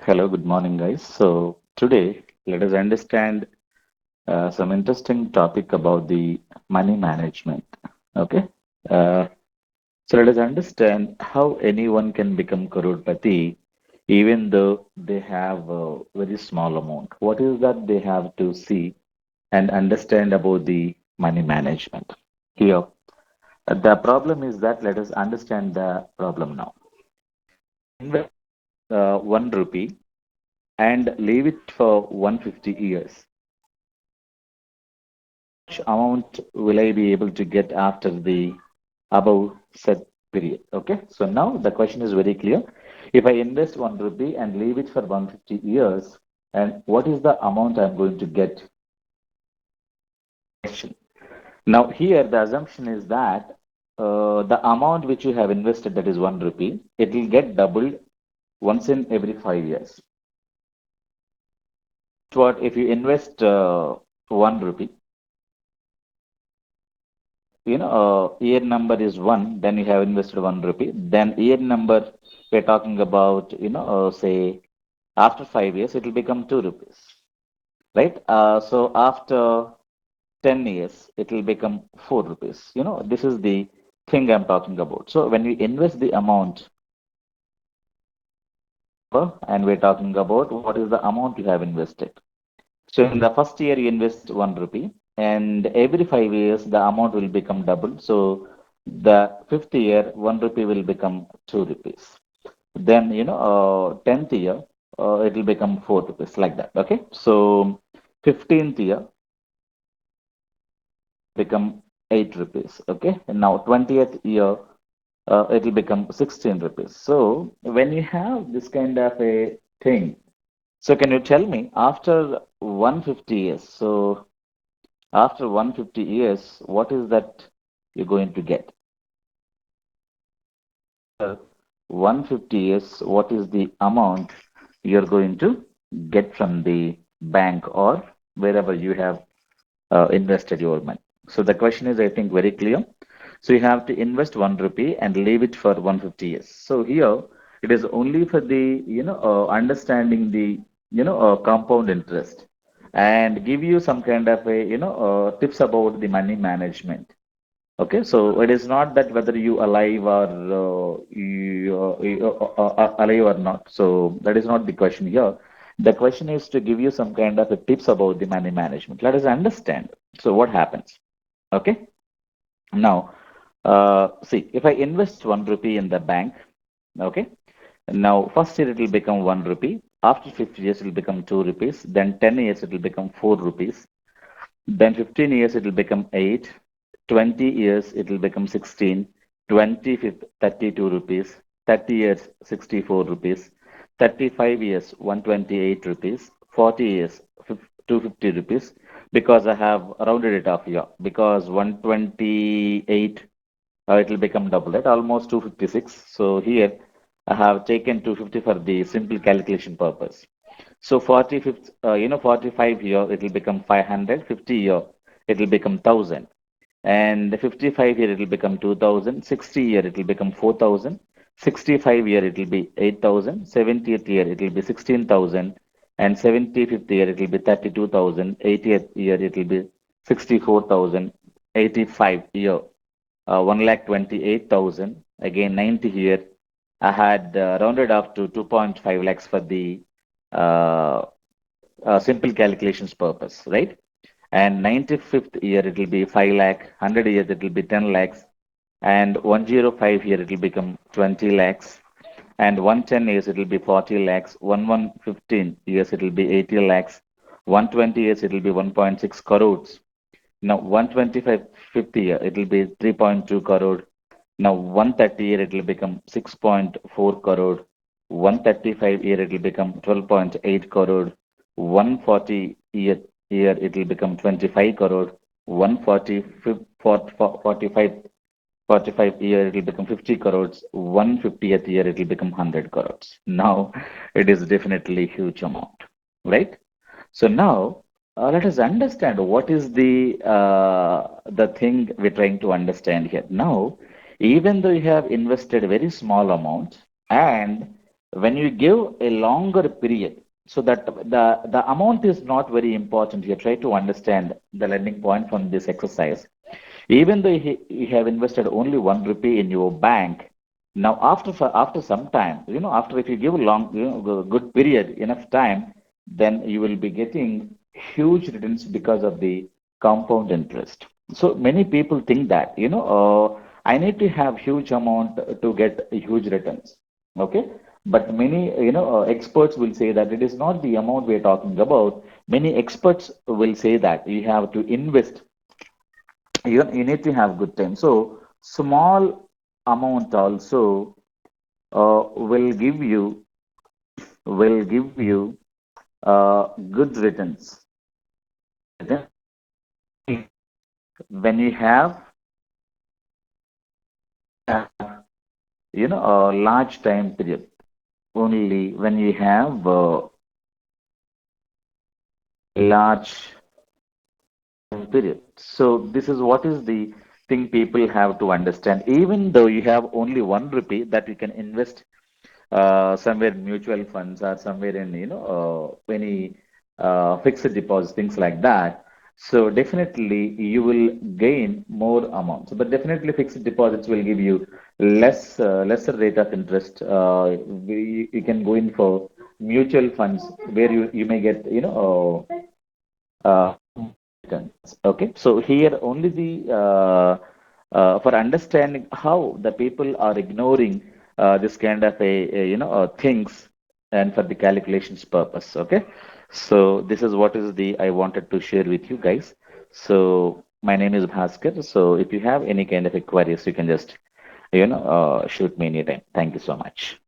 Hello, good morning, guys. So today, let us understand some interesting topic about the money management. Okay. Uh, so let us understand how anyone can become crorepati even though they have a very small amount. What is that they have to see and understand about the money management? Here, the problem is that let us understand the problem now. Invest 1 rupee and leave it for 150 years. Much amount will I be able to get after the above set period? Okay, so now the question is very clear. If I invest 1 rupee and leave it for 150 years, and what is the amount I'm going to get? Question. Now here the assumption is that the amount which you have invested, that is 1 rupee, it will get doubled once in every 5 years. What if you invest 1 rupee? Year number is one, then you have invested 1 rupee. Then year number, we're talking about, say after 5 years, it will become 2 rupees, right? So after 10 years, it will become 4 rupees. This is the thing I'm talking about. So when you invest the amount, and we're talking about what is the amount you have invested. So in the first year, you invest 1 rupee, and every 5 years, the amount will become double. So the fifth year, 1 rupee will become 2 rupees. Then, 10th year, it will become 4 rupees, like that. Okay. So 15th year become 8 rupees. Okay. And now 20th year, it will become 16 rupees. So when you have this kind of a thing, so can you tell me after 150 years? So after 150 years, what is that you're going to get? 150 years, what is the amount you're going to get from the bank or wherever you have invested your money? So the question is, I think, very clear. So you have to invest 1 rupee and leave it for 150 years. So here it is only for the understanding the compound interest and give you some kind of a tips about the money management. Okay, so it is not that whether you alive or alive or not. So that is not the question here. The question is to give you some kind of a tips about the money management. Let us understand. So what happens? Okay. Now, see, if I invest 1 rupee in the bank, okay. Now, first year it will become 1 rupee. After 50 years, it will become 2 rupees. Then 10 years, it will become 4 rupees. Then 15 years it will become 8, 20 years it will become 16, 32 rupees, 30 years 64 rupees, 35 years 128 rupees, 40 years 250 rupees because I have rounded it off here because 128 it will become double that almost 256. So here I have taken 250 for the simple calculation purpose. So 45th, 45 here, it will become 500. 50 here, it will become 1000. And 55 here, it will become 2000. 60 here, it will become 4000. 65 here, it will be 8000. 70th year, it will be 16,000. And 75th year, it will be 32,000. 80th year, it will be 64,000. 85 year, 128,000. Again, 90 here, I had rounded up to 2.5 lakhs for the uh, simple calculations purpose, right? And 95th year it will be 5 lakh, 100 years it will be 10 lakhs, and 105 year it will become 20 lakhs, and 110 years it will be 40 lakhs, 1115 years it will be 80 lakhs, 120 years it will be 1.6 crores. Now 125 50 year it will be 3.2 crore. Now 130 year it will become 6.4 crore. 135 year it will become 12.8 crore. 140 year it will become 25 crore. 140 45 year it will become 50 crores. 150th year it will become 100 crores. Now it is definitely huge amount, right? So now let us understand what is the thing we're trying to understand here. Now, even though you have invested a very small amount and when you give a longer period, so that the amount is not very important here. Try to understand the learning point from this exercise. Even though you have invested only 1 rupee in your bank, now after some time, after if you give a long, good period, enough time, then you will be getting huge returns because of the compound interest. So many people think that, I need to have huge amount to get huge returns. Okay, but many, experts will say that it is not the amount we are talking about. Many experts will say that you have to invest, you need to have good time. So small amount also will give you good returns. Then when you have a large time period, only when you have large time period. So this is what is the thing people have to understand. Even though you have only 1 rupee that you can invest somewhere in mutual funds or somewhere in any fixed deposits, things like that. So definitely you will gain more amounts. But definitely fixed deposits will give you lesser rate of interest. You can go in for mutual funds where you may get returns. Okay, so here only the for understanding how the people are ignoring this kind of things, and for the calculations purpose. Okay, so this is what is the I wanted to share with you guys. So my name is Bhaskar. So if you have any kind of inquiries, you can just shoot me anytime. Thank you so much.